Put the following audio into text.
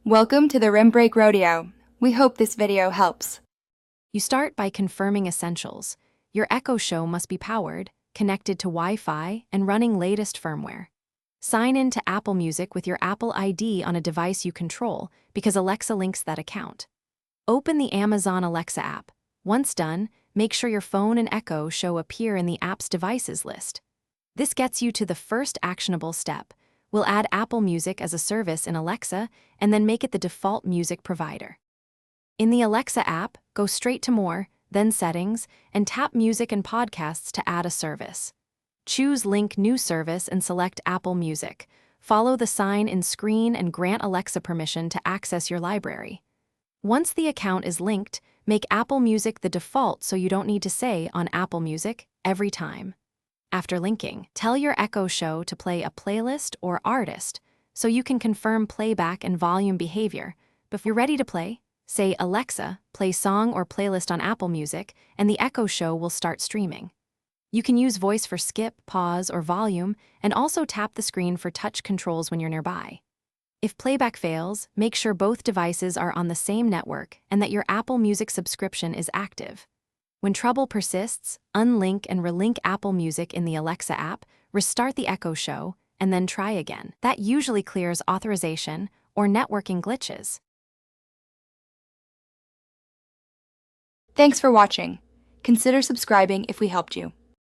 Welcome to the Rim Break Rodeo. We hope this video helps. You start by confirming essentials. Your Echo Show must be powered, connected to Wi-Fi, and running latest firmware. Sign in to Apple Music with your Apple ID on a device you control because Alexa links that account. Open the Amazon Alexa app. Once done, make sure your phone and Echo Show appear in the app's devices list. This gets you to the first actionable step. We'll add Apple Music as a service in Alexa and then make it the default music provider. In the Alexa app, go straight to More, then Settings, and tap Music and Podcasts to add a service. Choose Link New Service and select Apple Music. Follow the sign in screen and grant Alexa permission to access your library. Once the account is linked, make Apple Music the default so you don't need to say on Apple Music every time. After linking, tell your Echo Show to play a playlist or artist so you can confirm playback and volume behavior. Before you're ready to play, say, "Alexa, play song or playlist on Apple Music," and the Echo Show will start streaming. You can use voice for skip, pause, or volume, and also tap the screen for touch controls when you're nearby. If playback fails, make sure both devices are on the same network and that your Apple Music subscription is active. When trouble persists, unlink and relink Apple Music in the Alexa app, restart the Echo Show, and then try again. That usually clears authorization or networking glitches. Thanks for watching. Consider subscribing if we helped you.